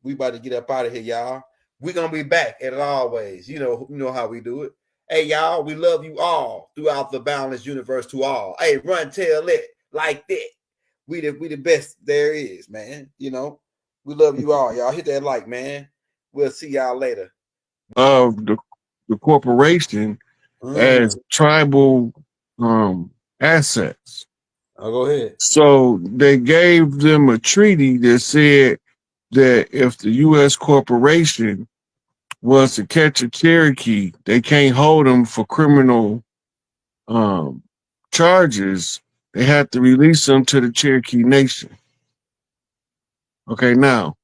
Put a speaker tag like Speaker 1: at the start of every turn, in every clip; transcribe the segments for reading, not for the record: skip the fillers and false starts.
Speaker 1: We about to get up out of here, y'all. We're gonna be back as always. You know how we do it. Hey, y'all, we love you all throughout the boundless universe to all. Hey, run, tell it like that. We the best there is, man. We love you all. Y'all hit that like, man. We'll see y'all later.
Speaker 2: Of the corporation as tribal assets.
Speaker 1: Oh, go ahead.
Speaker 2: So they gave them a treaty that said that if the U.S. corporation was to catch a Cherokee, they can't hold them for criminal charges. They have to release them to the Cherokee Nation. Okay, now,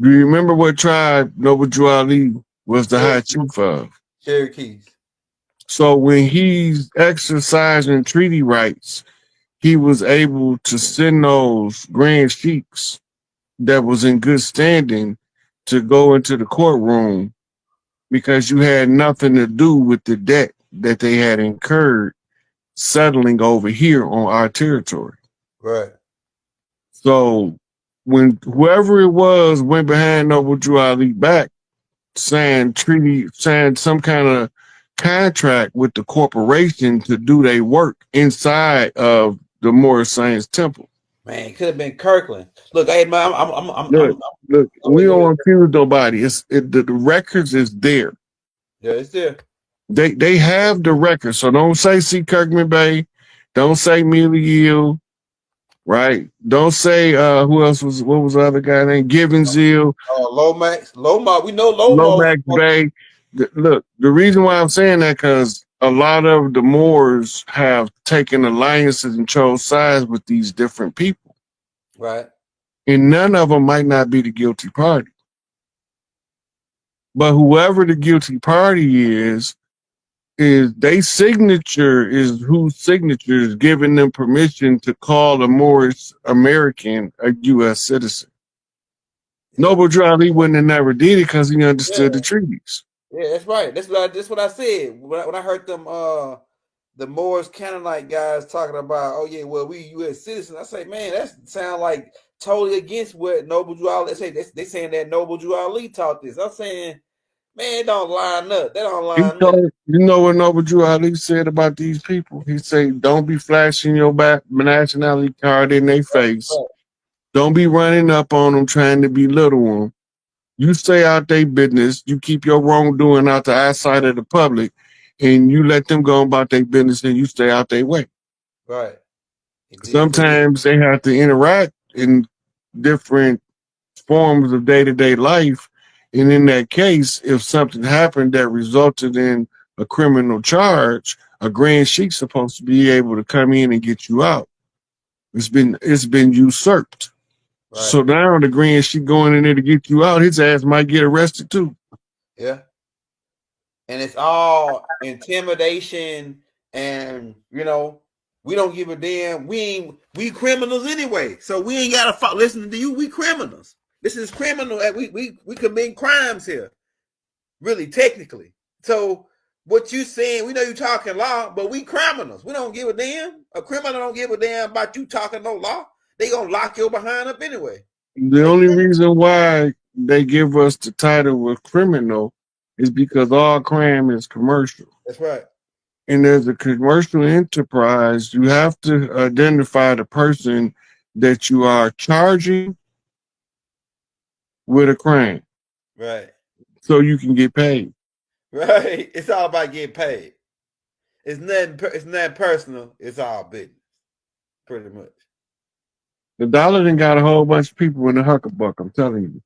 Speaker 2: do you remember what tribe Noble Drew Ali was the high chief of?
Speaker 1: Cherokees.
Speaker 2: So when he's exercising treaty rights, he was able to send those grand sheiks that was in good standing to go into the courtroom because you had nothing to do with the debt that they had incurred settling over here on our territory.
Speaker 1: Right.
Speaker 2: So when whoever it was went behind Noble Drew Ali back, signed some kind of contract with the corporation to do their work inside of the Moorish Science Temple.
Speaker 1: Man, it could have been Kirkland. Look, hey man,
Speaker 2: look. We don't accuse nobody. The records is there.
Speaker 1: Yeah, it's there.
Speaker 2: They have the records. So don't say C. Kirkman Bay. Don't say Mealy Yield. Right. Don't say who else was what was the other guy named Gibbonsville.
Speaker 1: Lomax. We know
Speaker 2: Lomax Bay. Look, the reason why I'm saying that because a lot of the Moors have taken alliances and chose sides with these different people.
Speaker 1: Right.
Speaker 2: And none of them might not be the guilty party. But whoever the guilty party is their signature is whose signature is giving them permission to call a Moorish American a U.S. citizen. Noble Drew Ali wouldn't have never did it because he understood the treaties.
Speaker 1: Yeah, that's right. That's what I said when I heard them the Moors Canaanite guys talking about. Oh yeah, well we U.S. citizens. I say, man, that sounds like totally against what Noble Drew Ali. They saying that Noble Drew Ali taught this. I'm saying, man, it don't line up. That don't line up.
Speaker 2: You know what Noble Drew Ali said about these people? He said, don't be flashing your nationality card in their face. Right. Don't be running up on them trying to belittle them. You stay out their business. You keep your wrongdoing out the eyesight of the public, and you let them go about their business, and you stay out their way.
Speaker 1: Right.
Speaker 2: Sometimes they have to interact in different forms of day-to-day life. And in that case, if something happened that resulted in a criminal charge, a grand sheik's supposed to be able to come in and get you out. It's been usurped. Right. So now the grand sheik going in there to get you out, his ass might get arrested too.
Speaker 1: Yeah. And it's all intimidation, and we don't give a damn. We criminals anyway, so we ain't gotta listen to you. We criminals. This is criminal. We commit crimes here, really technically. So what you saying? We know you talking law, but we criminals. We don't give a damn. A criminal don't give a damn about you talking no law. They gonna lock your behind up anyway.
Speaker 2: The only reason why they give us the title of criminal is because all crime is commercial.
Speaker 1: That's right.
Speaker 2: And as a commercial enterprise, you have to identify the person that you are charging with a crime.
Speaker 1: Right.
Speaker 2: So you can get paid.
Speaker 1: Right. It's all about getting paid. It's nothing personal. It's all business. Pretty much.
Speaker 2: The dollar done got a whole bunch of people in the huckabuck, I'm telling you.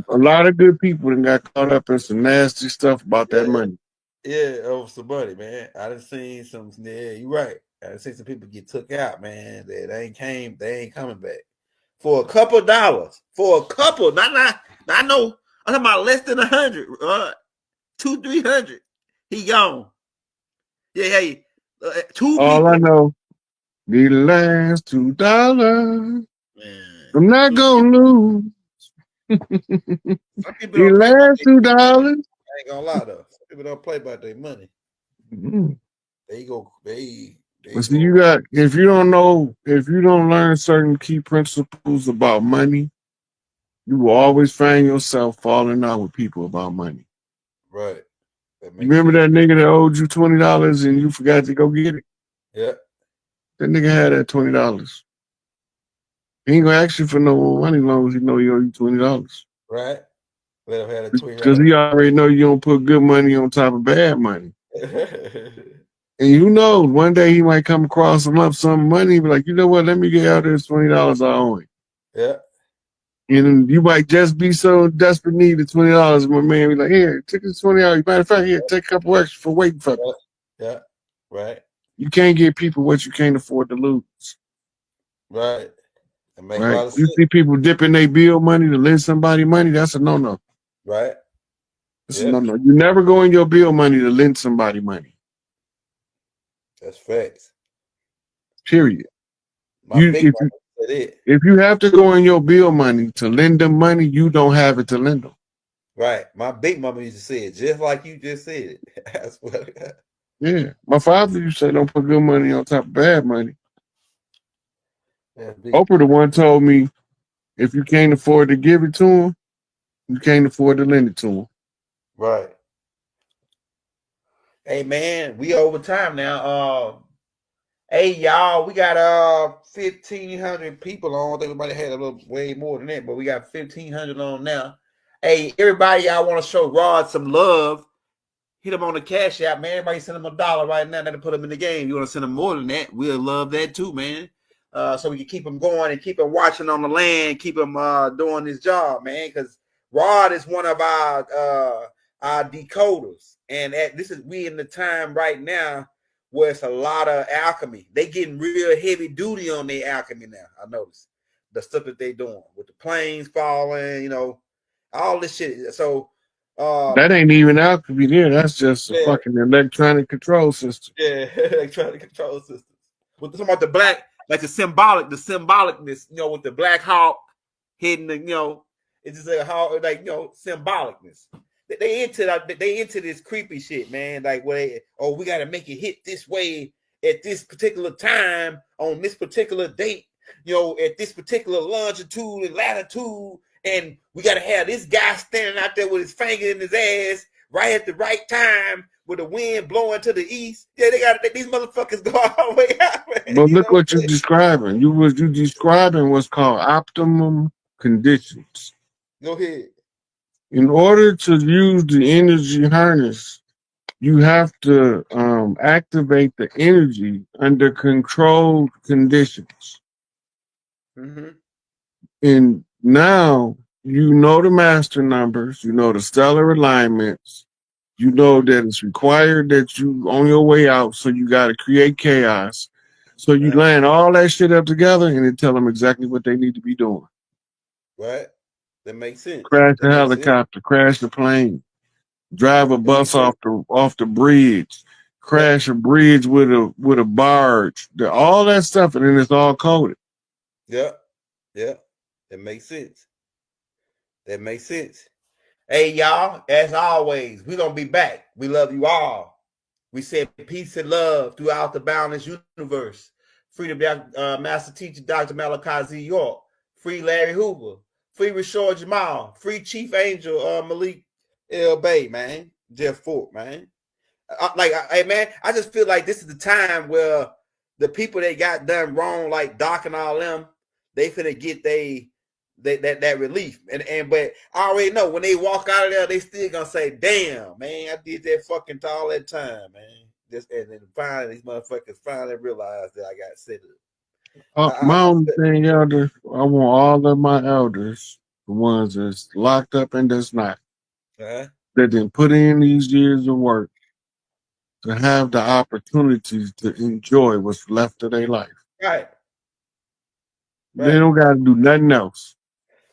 Speaker 2: A lot of good people done got caught up in some nasty stuff about that money.
Speaker 1: Yeah, over some money, man. I done seen some. Yeah, you're right. I done seen some people get took out, man. They ain't coming back for a couple of dollars. For a couple, not. I know. I'm talking about less than 100. 200-300. He gone. Yeah, hey, two.
Speaker 2: All
Speaker 1: people.
Speaker 2: I know, the last $2. Man, I'm not gonna lose. The last $2.
Speaker 1: I ain't gonna lie though. Some people don't play about their money. Mm-hmm. They go.
Speaker 2: So you got, if you don't learn certain key principles about money, You will always find yourself falling out with people about money.
Speaker 1: Right. That
Speaker 2: You
Speaker 1: makes
Speaker 2: remember
Speaker 1: sense.
Speaker 2: that nigga that owed you $20 and you forgot to go get it?
Speaker 1: Yeah.
Speaker 2: That nigga had that $20. He ain't gonna ask you for no more money as long as he know he owe you $20.
Speaker 1: Right. Let him have a tweet
Speaker 2: Because
Speaker 1: right.
Speaker 2: he already know you don't put good money on top of bad money. And you know, one day he might come across some lump sum of money and be like, you know what, let me get out this $20 I owe him.
Speaker 1: Yeah.
Speaker 2: And you might just be so desperate need of $20. My man be like, here, take this $20. Matter of fact, here, take a couple extra for waiting for me.
Speaker 1: Yeah. Right.
Speaker 2: You can't give people what you can't afford to lose.
Speaker 1: Right. That makes a
Speaker 2: Right?
Speaker 1: lot of
Speaker 2: You
Speaker 1: sense.
Speaker 2: see people dipping their bill money to lend somebody money, that's a no-no.
Speaker 1: Right.
Speaker 2: That's a
Speaker 1: Yeah.
Speaker 2: no-no. You never go in your bill money to lend somebody money.
Speaker 1: That's facts.
Speaker 2: Period.
Speaker 1: My big mama said it.
Speaker 2: If you have to go in your bill money to lend them money, you don't have it to lend them.
Speaker 1: Right. My big mama used to say it just like you just said it. That's what.
Speaker 2: Yeah. My father used to say don't put good money on top of bad money.
Speaker 1: That's big.
Speaker 2: Oprah the one told me if you can't afford to give it to him, you can't afford to lend it to him.
Speaker 1: Right. Hey man, we over time now. Hey y'all, we got 1,500 people on. I think everybody had a little way more than that, but we got 1,500 on now. Hey, everybody, y'all want to show Rod some love? Hit him on the Cash App, man. Everybody send him $1 right now to put him in the game. You want to send him more than that? We'll love that too, man. So we can keep him going and keep him watching on the land, keep him doing his job, man. Because Rod is one of our decoders, and we in the time right now where it's a lot of alchemy. They getting real heavy duty on their alchemy now. I noticed the stuff that they doing with the planes falling, all this shit. So
Speaker 2: That ain't even alchemy there. That's just a
Speaker 1: yeah,
Speaker 2: fucking electronic control system.
Speaker 1: yeah, electronic control systems. We're talking about the black, like the symbolicness, with the Black Hawk hitting it's just like symbolicness. They into that. They into this creepy shit, man. Like we got to make it hit this way at this particular time on this particular date. At this particular longitude and latitude, and we got to have this guy standing out there with his finger in his ass right at the right time with the wind blowing to the east. Yeah, they got these motherfuckers go all the way out, man.
Speaker 2: But look what you're describing. You describing what's called optimum conditions.
Speaker 1: Go ahead.
Speaker 2: In order to use the energy harness, you have to activate the energy under controlled conditions.
Speaker 1: Mm-hmm.
Speaker 2: And now you know the master numbers, you know the stellar alignments, you know that it's required that you on your way out, so you got to create chaos. So you line all that shit up together and then tell them exactly what they need to be doing.
Speaker 1: Right. That makes sense.
Speaker 2: Crash
Speaker 1: That
Speaker 2: the
Speaker 1: makes sense.
Speaker 2: helicopter, crash the plane, drive a
Speaker 1: That makes
Speaker 2: bus
Speaker 1: sense.
Speaker 2: off the bridge, crash a bridge with a barge, all that stuff, and then it's all coded.
Speaker 1: Yeah. Yeah. That makes sense. That makes sense. Hey, y'all, as always, we're going to be back. We love you all. We said peace and love throughout the boundless universe. Free to Master Teacher Dr. Malachi Z. York. Free Larry Hoover. Free Rashard Jamal. Free Chief Angel Malik L. Bay, man. Jeff Fort, man. Hey, man, I just feel like this is the time where the people that got done wrong, like Doc and all them, they finna get that relief. But I already know when they walk out of there, they still gonna say, "Damn, man, I did that fucking all that time, man." And then finally, these motherfuckers finally realized that I got set up.
Speaker 2: My only thing, elder, I want all of my elders, the ones that's locked up and that's not, that didn't put in these years of work, to have the opportunities to enjoy what's left of their life.
Speaker 1: Right.
Speaker 2: They don't got to do nothing else.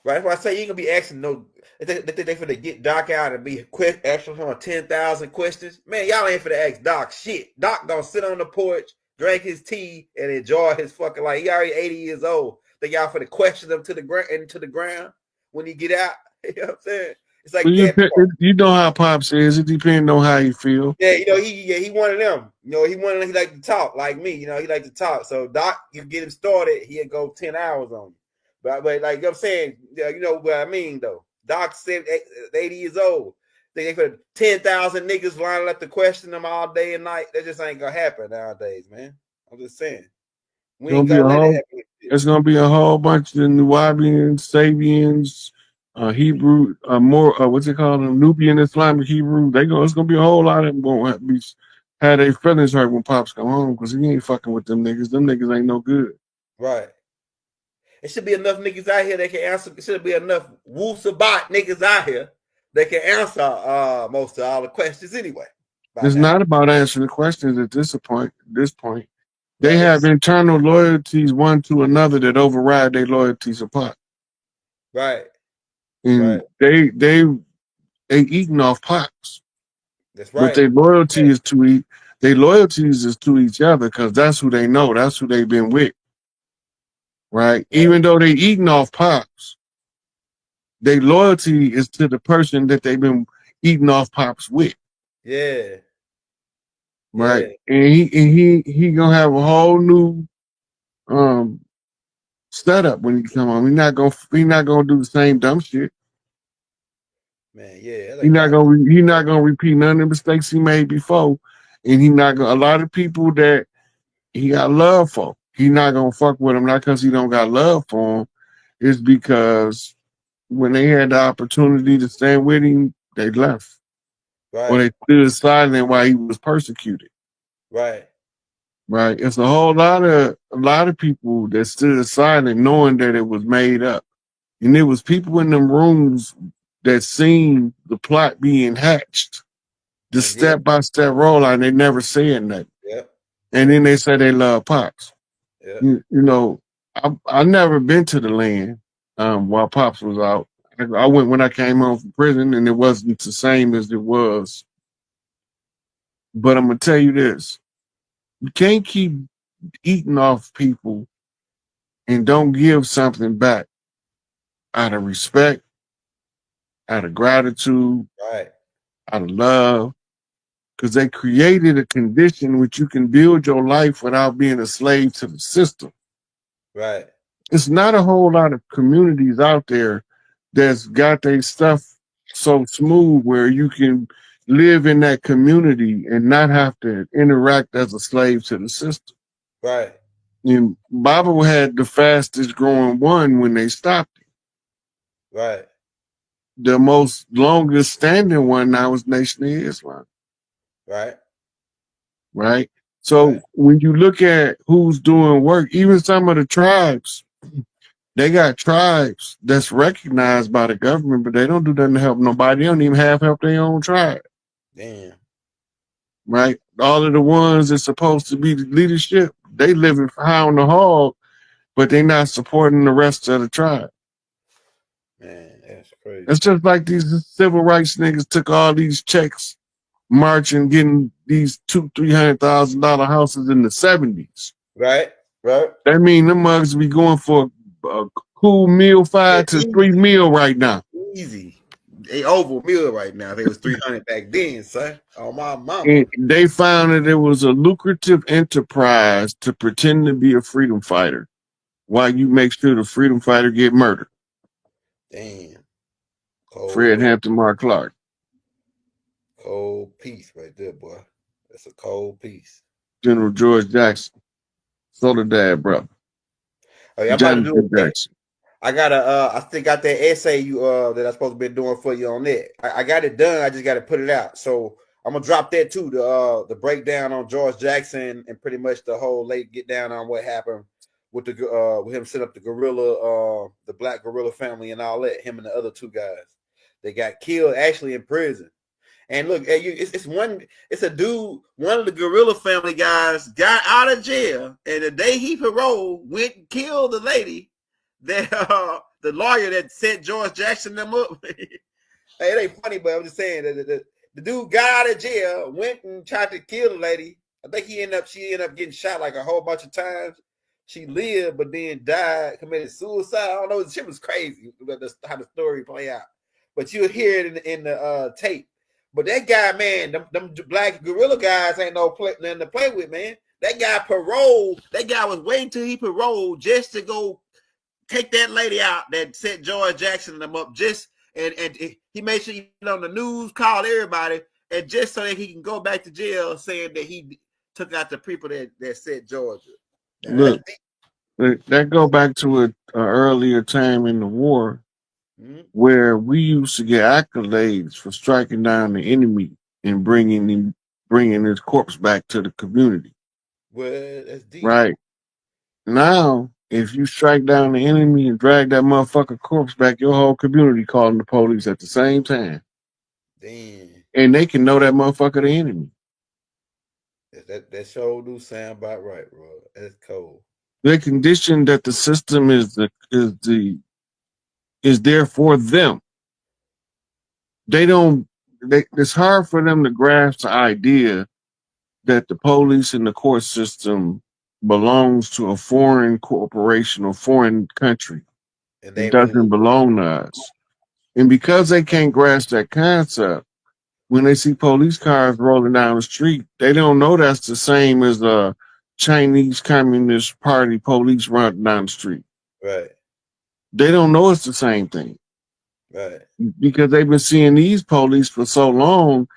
Speaker 1: Right. That's why I say you ain't gonna be asking no. They finna get Doc out and be asking him 10,000 questions. Man, y'all ain't finna ask Doc shit. Doc gonna sit on the porch, drink his tea, and enjoy his fucking life. He already 80 years old. Think y'all finna question him to the ground when he get out. You know what I'm saying? It's like
Speaker 2: You know how Pops is. It depends on how you feel.
Speaker 1: Yeah, he one of them. He one of them. He like to talk like me. He like to talk. So Doc, you get him started, he'll go 10 hours on you. But like I'm saying, you know what I mean though. Doc said 80 years old. They put 10,000 niggas lining up to question them all day and night. That just ain't gonna happen nowadays, man. I'm just saying. We ain't
Speaker 2: Gonna be a
Speaker 1: gonna let it
Speaker 2: whole.
Speaker 1: happen.
Speaker 2: It's gonna be a whole bunch of Nubians, Sabians, Hebrew, more what's it called? Nubian Islamic Hebrew. It's gonna be a whole lot of them gonna have their feelings hurt when pops come home because he ain't fucking with them niggas. Them niggas ain't no good.
Speaker 1: Right. It should be enough niggas out here that can answer. It should be enough Wu Sabat niggas out here that can answer most of all the questions anyway. By
Speaker 2: It's
Speaker 1: now.
Speaker 2: not about answering the questions at this point. They
Speaker 1: Right.
Speaker 2: have internal loyalties one to another that override their loyalties apart.
Speaker 1: Right.
Speaker 2: And
Speaker 1: Right.
Speaker 2: they eating off pops.
Speaker 1: That's
Speaker 2: But
Speaker 1: right.
Speaker 2: their loyalties is to each other because that's who they know. That's who they've been with. Right?
Speaker 1: Right.
Speaker 2: Even though they eating off pops, their loyalty is to the person that they've been eating off pops with.
Speaker 1: Yeah.
Speaker 2: Right.
Speaker 1: Yeah.
Speaker 2: And he gonna have a whole new setup when he come home. He not gonna do the same dumb shit.
Speaker 1: Man, yeah.
Speaker 2: He
Speaker 1: Like
Speaker 2: not
Speaker 1: Doc.
Speaker 2: gonna repeat none of the mistakes he made before. And he not gonna a lot of people that he got love for. He not gonna fuck with him, not because he don't got love for him. It's because when they had the opportunity to stand with him, they left. Or
Speaker 1: Right.
Speaker 2: they stood silent while he was persecuted.
Speaker 1: Right.
Speaker 2: Right. It's a lot of people that stood silent knowing that it was made up. And there was people in them rooms that seen the plot being hatched. The
Speaker 1: And yeah.
Speaker 2: step-by-step rollout, they never said nothing.
Speaker 1: Yeah.
Speaker 2: And then they say they love Pops.
Speaker 1: Yeah.
Speaker 2: You know, I never been to the land while Pops was out. I went when I came home from prison, and it wasn't the same as it was. But I'm gonna tell you this: you can't keep eating off people and don't give something back out of respect, out of gratitude,
Speaker 1: Right.
Speaker 2: out of love, because they created a condition which you can build your life without being a slave to the system.
Speaker 1: Right.
Speaker 2: It's not a whole lot of communities out there that's got their stuff so smooth where you can live in that community and not have to interact as a slave to the system.
Speaker 1: Right.
Speaker 2: And Bible had the fastest growing one when they stopped it.
Speaker 1: Right.
Speaker 2: The most longest standing one now is Nation of Islam,
Speaker 1: Right.
Speaker 2: right?
Speaker 1: Right.
Speaker 2: So when you look at who's doing work, even some of the tribes, they got tribes that's recognized by the government, but they don't do nothing to help nobody. They don't even half help their own tribe,
Speaker 1: Damn.
Speaker 2: right? All of the ones that's supposed to be the leadership, they living high on the hog, but they not supporting the rest of the tribe.
Speaker 1: Man, that's crazy.
Speaker 2: It's just like these civil rights niggas took all these checks, marching, getting these $200,000-$300,000 houses in the 70s.
Speaker 1: Right. Right.
Speaker 2: That mean them mugs be going for a cool meal,
Speaker 1: Yeah,
Speaker 2: 5 to 3
Speaker 1: easy.
Speaker 2: meal right now.
Speaker 1: Easy. They over a meal right now. They was 300 back then, son. Oh my mama.
Speaker 2: And they found that it was a lucrative enterprise to pretend to be a freedom fighter while you make sure the freedom fighter get murdered.
Speaker 1: Damn. Cold
Speaker 2: Fred
Speaker 1: blood.
Speaker 2: Hampton Mark Clark,
Speaker 1: Cold piece right there, boy. That's a cold piece.
Speaker 2: General George Jackson, Soledad brother,
Speaker 1: Oh yeah, I'm about to do
Speaker 2: Jonathan
Speaker 1: that.
Speaker 2: Jackson.
Speaker 1: I gotta I still got that essay you that I supposed to be doing for you on that. I got it done. I just gotta put it out. So I'm gonna drop that too, the breakdown on George Jackson and pretty much the whole late get down on what happened with the with him setting up the gorilla, the black gorilla family and all that, him and the other two guys. They got killed actually in prison. And look, it's a dude, one of the gorilla family guys got out of jail, and the day he paroled, went and killed the lady that the lawyer that set George Jackson them up. Hey, it ain't funny, but I'm just saying that the dude got out of jail, went and tried to kill the lady. I think she ended up getting shot like a whole bunch of times. She lived, but then died, committed suicide. I don't know. The shit was crazy how the story play out. But you'll hear it in the tape. But that guy, man, them black gorilla guys ain't nothing to play with, man. That guy paroled. That guy was waiting till he paroled just to go take that lady out that set George Jackson and them up and he made sure he on the news, called everybody, and just so that he can go back to jail saying that he took out the people that set Georgia.
Speaker 2: Look, that go back to a earlier time in the war where we used to get accolades for striking down the enemy and bringing his corpse back to the community.
Speaker 1: Well, that's deep.
Speaker 2: Right. Now, if you strike down the enemy and drag that motherfucker corpse back, your whole community calling the police at the same time.
Speaker 1: Damn.
Speaker 2: And they can know that motherfucker the enemy.
Speaker 1: That sure do sound about right, bro. That's cold.
Speaker 2: They condition that the system is there for them. It's hard for them to grasp the idea that the police and the court system belongs to a foreign corporation or foreign country.
Speaker 1: And
Speaker 2: it doesn't belong to us. And because they can't grasp that concept, when they see police cars rolling down the street, they don't know that's the same as a Chinese Communist Party police running down the street.
Speaker 1: Right.
Speaker 2: They don't know it's the same thing.
Speaker 1: Right.
Speaker 2: Because they've been seeing these police for so long,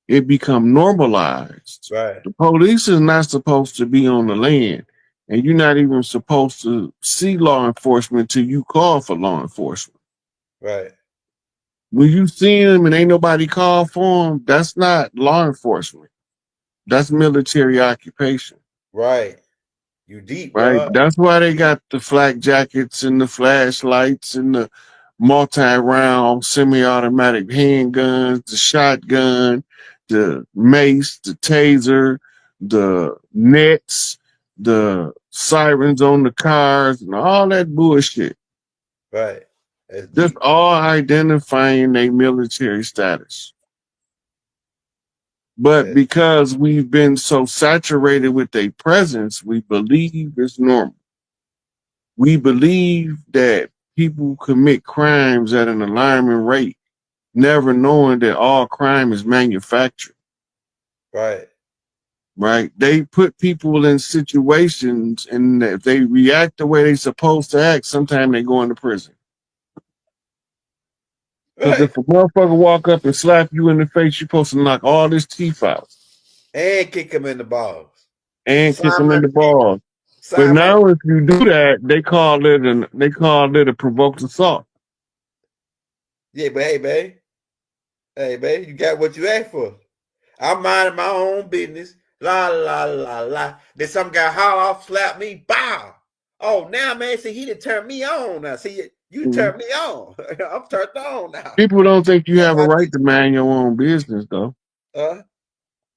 Speaker 2: it become normalized.
Speaker 1: Right.
Speaker 2: The police is not supposed to be on the land, and you're not even supposed to see law enforcement till you call for law enforcement.
Speaker 1: Right.
Speaker 2: When you see them and ain't nobody call for them, that's not law enforcement. That's military occupation.
Speaker 1: Right. You deep,
Speaker 2: right?
Speaker 1: bro.
Speaker 2: That's why they got the flak jackets and the flashlights and the multi-round semi-automatic handguns, the shotgun, the mace, the taser, the nets, the sirens on the cars, and all that bullshit.
Speaker 1: Right.
Speaker 2: Just all identifying their military status. But because we've been so saturated with their presence, we believe it's normal. We believe that people commit crimes at an alarming rate, never knowing that all crime is manufactured.
Speaker 1: Right.
Speaker 2: Right? They put people in situations, and if they react the way they're supposed to act, sometimes they go into prison. Because if a motherfucker walk up and slap you in the face, you're supposed to knock all his teeth out.
Speaker 1: And kick him in the balls.
Speaker 2: And kick him in the balls. But now if you do that, they call it a provoked assault.
Speaker 1: Yeah, but hey, babe, you got what you asked for. I'm minding my own business. La la la la. Then some guy holler off, slap me, bow. Oh, now man, see he done turned me on now. See you turned me on. I'm turned on now.
Speaker 2: People don't think you have a right to mind your own business, though.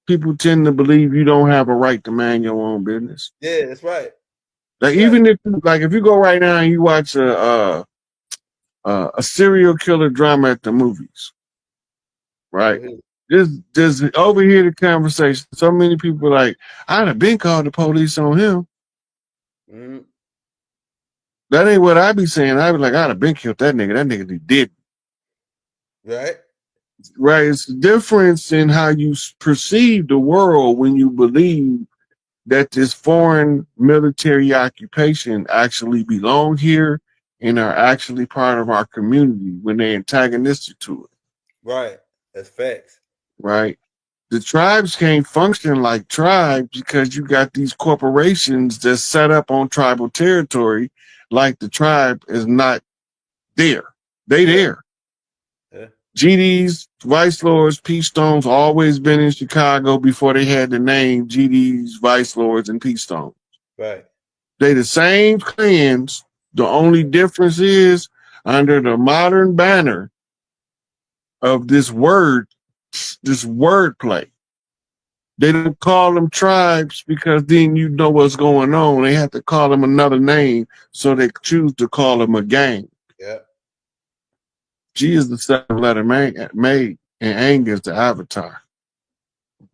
Speaker 2: People tend to believe you don't have a right to mind your own business.
Speaker 1: Yeah, that's right.
Speaker 2: Like even if you go right now and you watch a serial killer drama at the movies, right? Just overhear the conversation. So many people are like, I'd have been called the police on him.
Speaker 1: Mm-hmm.
Speaker 2: That ain't what I be saying. I be like, I'd have been killed that nigga. That nigga did.
Speaker 1: Right.
Speaker 2: Right. It's the difference in how you perceive the world when you believe that this foreign military occupation actually belong here and are actually part of our community when they're antagonistic to it.
Speaker 1: Right. That's facts.
Speaker 2: Right. The tribes can't function like tribes because you got these corporations that set up on tribal territory like the tribe is not there. They there.
Speaker 1: Yeah.
Speaker 2: GDs, Vice Lords, Peace Stones always been in Chicago before they had the name GDs, Vice Lords, and Peace Stones.
Speaker 1: Right.
Speaker 2: They the same clans. The only difference is under the modern banner of this wordplay. They don't call them tribes because then you know what's going on. They have to call them another name, so they choose to call them a gang.
Speaker 1: Yeah.
Speaker 2: G is the 7-letter made, and Ang is the avatar.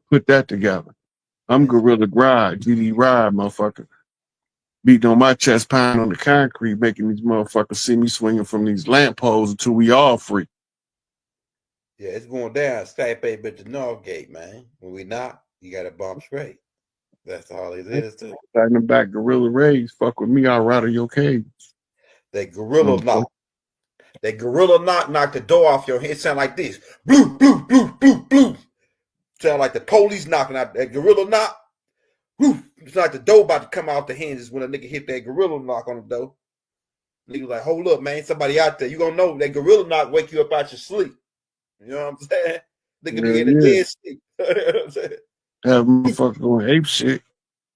Speaker 2: Put that together. I'm Gorilla Grodd, GD Ride, motherfucker. Beating on my chest, pounding on the concrete, making these motherfuckers see me swinging from these lampposts until we all free.
Speaker 1: Yeah, it's going down. SikApe at the Northgate, man. When we not, you got to bump straight. That's all it is, too.
Speaker 2: Starting back Gorilla Rays, fuck with me, I'll rattle your cage.
Speaker 1: That gorilla knock. That gorilla knock the door off your head. It sound like this. Blue, blue, blue, blue, blue. Sound like the police knocking out that gorilla knock. Whew. It's like the door about to come out the hinges when a nigga hit that gorilla knock on the door. Nigga like, hold up, man. Somebody out there. You gonna know that gorilla knock wake you up out your sleep. You know what I'm saying? Nigga be in a dead sleep. You know what I'm saying?
Speaker 2: That motherfucker going ape shit.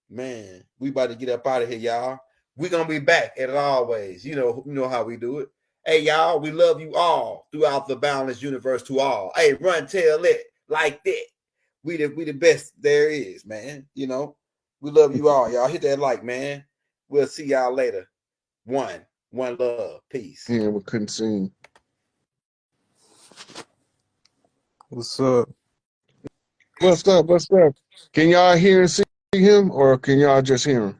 Speaker 1: Man, we about to get up out of here, y'all. We gonna be back as always. You know how we do it. Hey, y'all, we love you all throughout the boundless universe to all. Hey, run, tell it like that. We the best there is, man. You know, we love you all, y'all. Hit that like, man. We'll see y'all later. One love, peace.
Speaker 2: Yeah, we couldn't see.
Speaker 3: What's up?
Speaker 2: What's up? What's up? Can y'all hear and see him, or can y'all just hear him?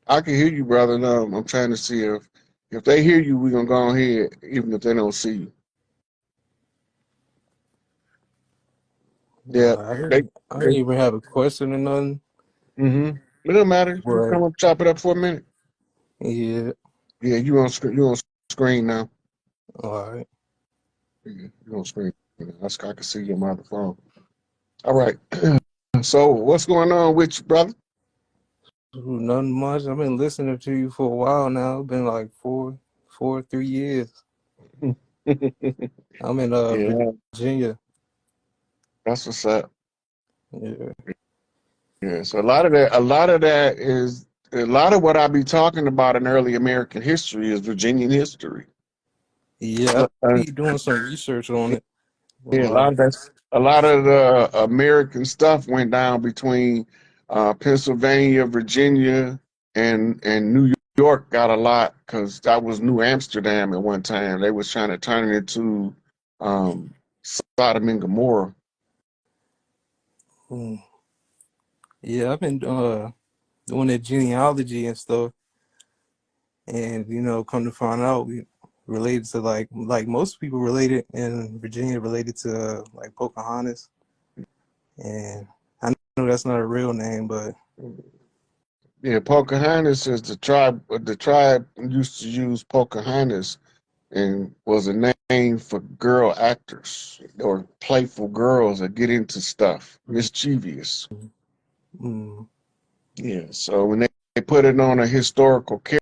Speaker 2: I can hear you, brother. No, I'm trying to see if they hear you, we're gonna go ahead, even if they don't see you. Yeah,
Speaker 3: I
Speaker 2: they.
Speaker 3: didn't even have a question or nothing.
Speaker 2: It don't matter. You
Speaker 3: But
Speaker 2: come up, chop it up for a minute.
Speaker 3: yeah,
Speaker 2: Yeah, you on screen now.
Speaker 3: all right.
Speaker 2: Yeah, you on screen. I can see your microphone. All right. So what's going on with you, brother?
Speaker 3: Nothing much. I've been listening to you for a while now. It's been like 3 years. I'm in
Speaker 2: Yeah,
Speaker 3: Virginia.
Speaker 2: that's what's up.
Speaker 3: Yeah.
Speaker 2: Yeah, so a lot of that is a lot of what I be talking about in early American history is Virginian history.
Speaker 3: Yeah, I be doing some research on it.
Speaker 2: Yeah, a lot of the American stuff went down between Pennsylvania, Virginia, and New York got a lot because that was New Amsterdam at one time. They was trying to turn it into Sodom and Gomorrah.
Speaker 3: Yeah, I've been doing that genealogy and stuff, and come to find out, we related to like most people related in Virginia related to like Pocahontas, and I know that's not a real name, but
Speaker 2: Yeah, Pocahontas is the tribe. The tribe used to use Pocahontas and was a name for girl actors or playful girls that get into stuff, mischievous.
Speaker 3: mm,
Speaker 2: Yeah, so when they put it on a historical